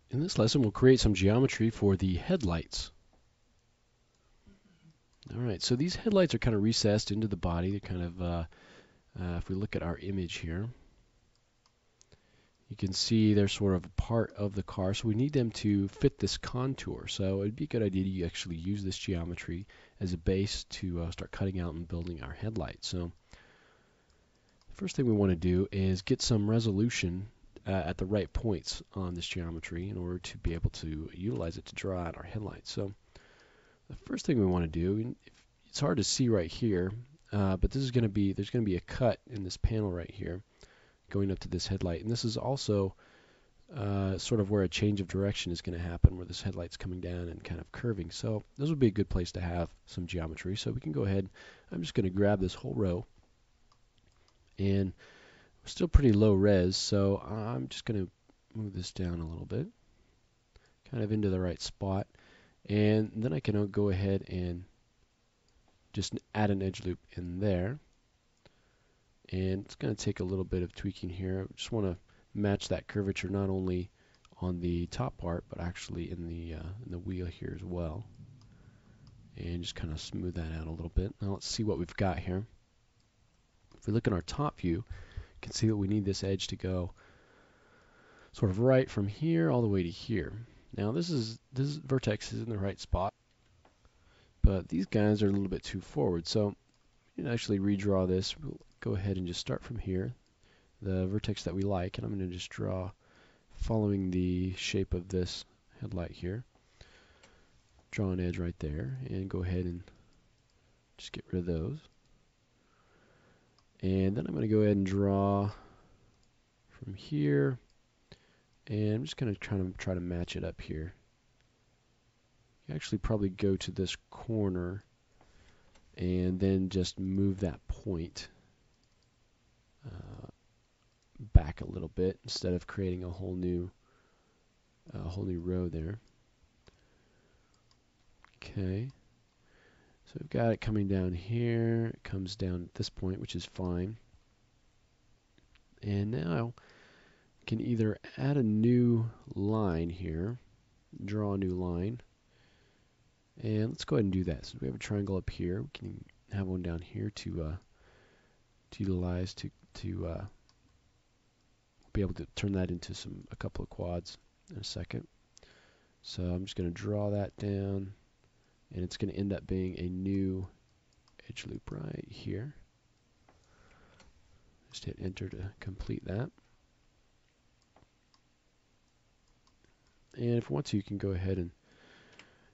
In this lesson, we'll create some geometry for the headlights. All right, so these headlights are kind of recessed into the body. They're kind of, if we look at our image here, you can see they're sort of a part of the car. So we need them to fit this contour. So it'd be a good idea to actually use this geometry as a base to start cutting out and building our headlights. So the first thing we want to do is get some resolution at the right points on this geometry in order to be able to utilize it to draw out our headlights. So the first thing we want to do, and it's hard to see right here, but there's going to be a cut in this panel right here going up to this headlight, and this is also sort of where a change of direction is going to happen, where this headlight's coming down and kind of curving. So this would be a good place to have some geometry. So we can go ahead. I'm just going to grab this whole row, and we're still pretty low res, so I'm just going to move this down a little bit, kind of into the right spot, and then I can go ahead and just add an edge loop in there. And it's going to take a little bit of tweaking here. I just want to match that curvature not only on the top part, but actually in the wheel here as well. And just kind of smooth that out a little bit. Now let's see what we've got here. If we look at our top view, you can see that we need this edge to go sort of right from here all the way to here. Now this vertex is in the right spot, but these guys are a little bit too forward. So you can actually redraw this. We'll go ahead and just start from here, the vertex that we like, and I'm going to just draw following the shape of this headlight here. Draw an edge right there, and go ahead and just get rid of those. And then I'm going to go ahead and draw from here, and I'm just going to try to match it up here. You actually probably go to this corner and then just move that point back a little bit instead of creating a whole new row there. Okay, so we've got it coming down here. It comes down at this point, which is fine. And now we can either add a new line here, draw a new line, and let's go ahead and do that. So we have a triangle up here. We can have one down here to utilize to be able to turn that into a couple of quads in a second. So I'm just going to draw that down, and it's going to end up being a new edge loop right here. Just hit enter to complete that. And if you want to, you can go ahead and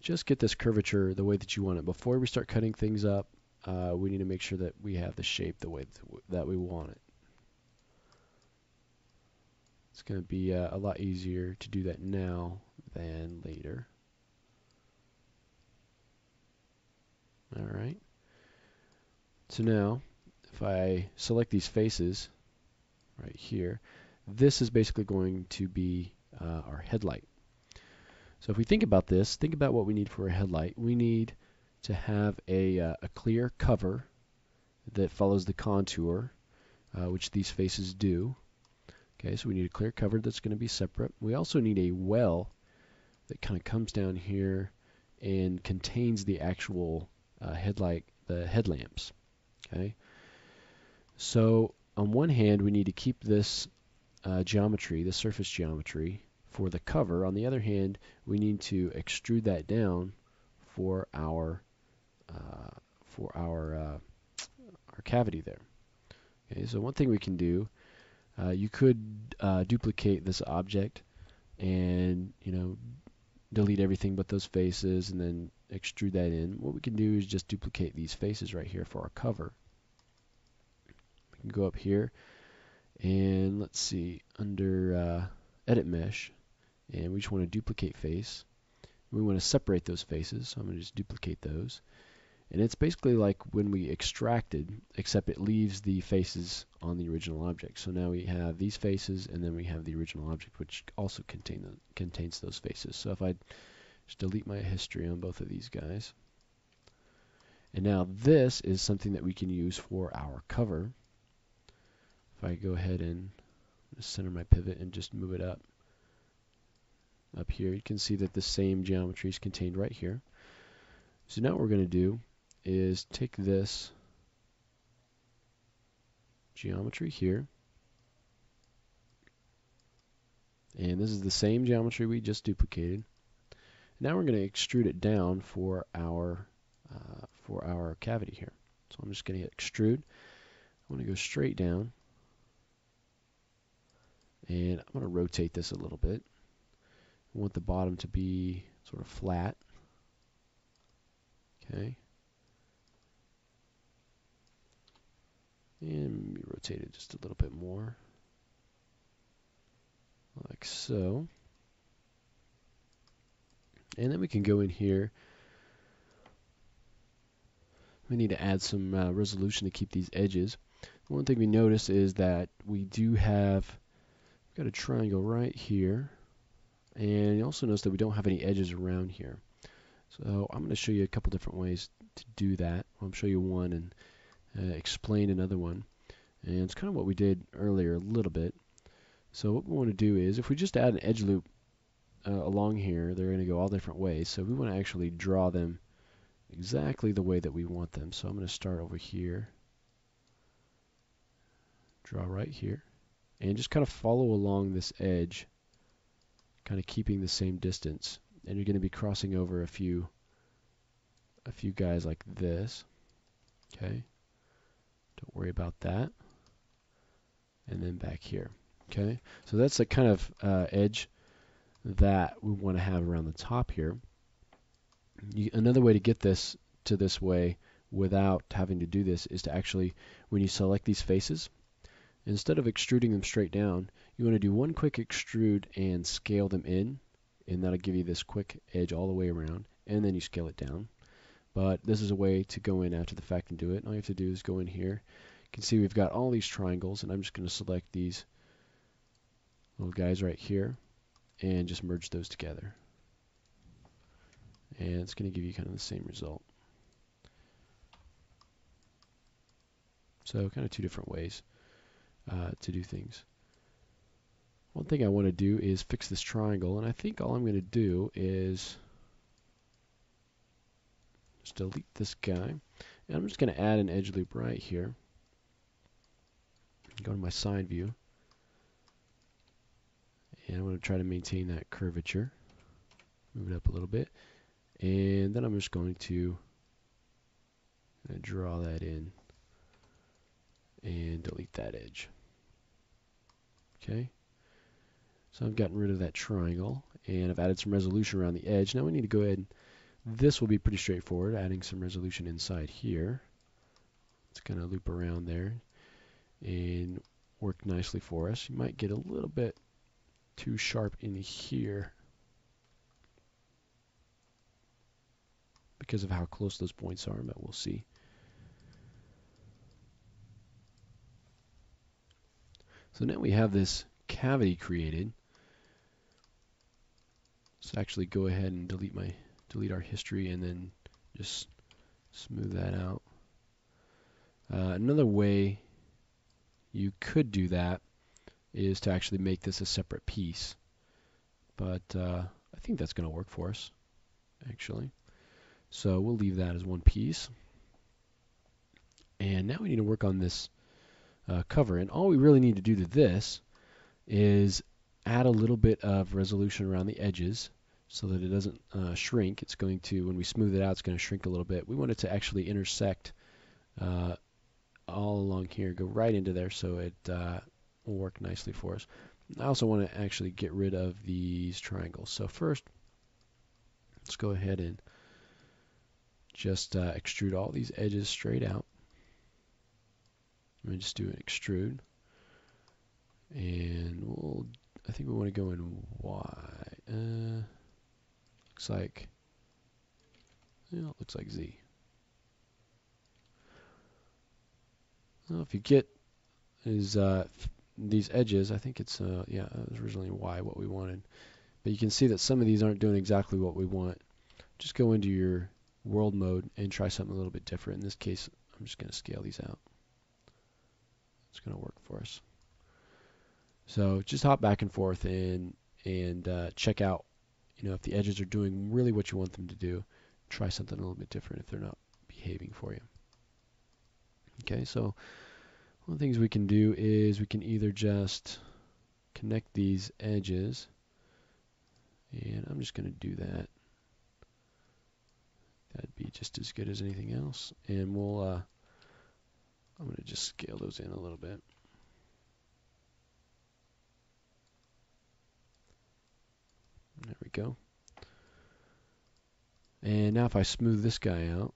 just get this curvature the way that you want it. Before we start cutting things up, we need to make sure that we have the shape the way that we want it. It's going to be a lot easier to do that now than later. All right. So now, if I select these faces right here, this is basically going to be our headlight. So if we think about this, think about what we need for a headlight. We need to have a clear cover that follows the contour, which these faces do. Okay, so we need a clear cover that's going to be separate. We also need a well that kind of comes down here and contains the actual headlight, the headlamps. Okay, so on one hand, we need to keep this geometry, the surface geometry, for the cover. On the other hand, we need to extrude that down for our cavity there. Okay, so one thing we can do, you could duplicate this object and delete everything but those faces and then extrude that in. What we can do is just duplicate these faces right here for our cover. We can go up here and let's see, under edit mesh, and we just want to duplicate face. We want to separate those faces, so I'm going to just duplicate those. And it's basically like when we extracted, except it leaves the faces on the original object. So now we have these faces, and then we have the original object, which also contains those faces. So if I just delete my history on both of these guys. And now this is something that we can use for our cover. If I go ahead and center my pivot and just move it up, up here, you can see that the same geometry is contained right here. So now what we're going to do is take this geometry here, and this is the same geometry we just duplicated. Now we're going to extrude it down for our cavity here. So I'm just going to hit extrude. I want to go straight down, and I'm going to rotate this a little bit. I want the bottom to be sort of flat. Okay. And maybe rotate it just a little bit more, like so. And then we can go in here. We need to add some resolution to keep these edges. One thing we notice is that we do have, we've got a triangle right here, and you also notice that we don't have any edges around here. So I'm going to show you a couple different ways to do that. I'll show you one and explain another one. And it's kind of what we did earlier a little bit. So what we want to do is, if we just add an edge loop along here, they're going to go all different ways. So we want to actually draw them exactly the way that we want them. So I'm going to start over here, draw right here, and just kind of follow along this edge, kind of keeping the same distance. And you're going to be crossing over a few guys like this. Okay, don't worry about that. And then back here. Okay, so that's the kind of edge that we want to have around the top here. Another way to get this to this way without having to do this is to actually, when you select these faces, instead of extruding them straight down, you want to do one quick extrude and scale them in, and that'll give you this quick edge all the way around, and then you scale it down. But this is a way to go in after the fact and do it. All you have to do is go in here. You can see we've got all these triangles, and I'm just going to select these little guys right here and just merge those together. And it's going to give you kind of the same result. So kind of two different ways to do things. One thing I want to do is fix this triangle, and I think all I'm going to do is just delete this guy. And I'm just going to add an edge loop right here. Go to my side view. And I want to try to maintain that curvature. Move it up a little bit. And then I'm just going to draw that in and delete that edge. Okay. So I've gotten rid of that triangle, and I've added some resolution around the edge. Now we need to go ahead and this will be pretty straightforward, adding some resolution inside here. It's going to loop around there and work nicely for us. You might get a little bit too sharp in here because of how close those points are, but we'll see. So now we have this cavity created. Let's actually go ahead and delete our history and then just smooth that out. Another way you could do that is to actually make this a separate piece, but I think that's going to work for us actually. So we'll leave that as one piece. And now we need to work on this cover, and all we really need to do to this is add a little bit of resolution around the edges so that it doesn't shrink. It's going to, when we smooth it out, it's going to shrink a little bit. We want it to actually intersect all along here, go right into there, so it will work nicely for us. I also want to actually get rid of these triangles. So first, let's go ahead and just extrude all these edges straight out. I'm going to just do an extrude, and I think we want to go in Y. Looks like, it looks like Z. Well, if you get these edges, I think it's yeah, it was originally Y what we wanted, but you can see that some of these aren't doing exactly what we want. Just go into your world mode and try something a little bit different. In this case, I'm just going to scale these out. It's going to work for us. So just hop back and forth and check out if the edges are doing really what you want them to do, try something a little bit different if they're not behaving for you. Okay, so one of the things we can do is we can either just connect these edges, and I'm just going to do that. That'd be just as good as anything else. And I'm going to just scale those in a little bit. There we go. And now if I smooth this guy out,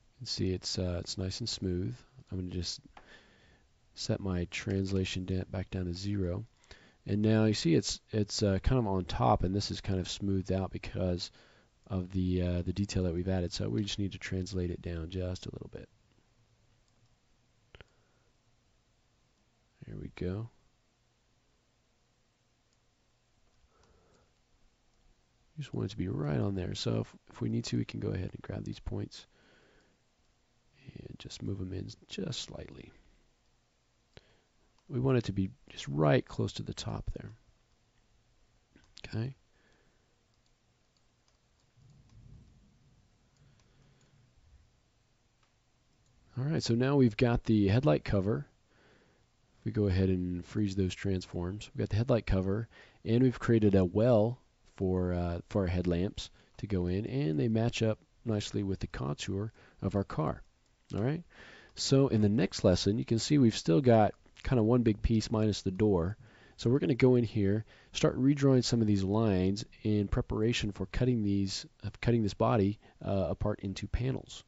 you can see it's nice and smooth. I'm going to just set my translation back down to 0. And now you see it's kind of on top, and this is kind of smoothed out because of the detail that we've added. So we just need to translate it down just a little bit. There we go. You just want it to be right on there. So if we need to, we can go ahead and grab these points and just move them in just slightly. We want it to be just right close to the top there. Okay. All right, so now we've got the headlight cover. We go ahead and freeze those transforms. We've got the headlight cover, and we've created a well for our headlamps to go in, and they match up nicely with the contour of our car. All right. So in the next lesson, you can see we've still got kind of one big piece minus the door. So we're going to go in here, start redrawing some of these lines in preparation for cutting this body apart into panels.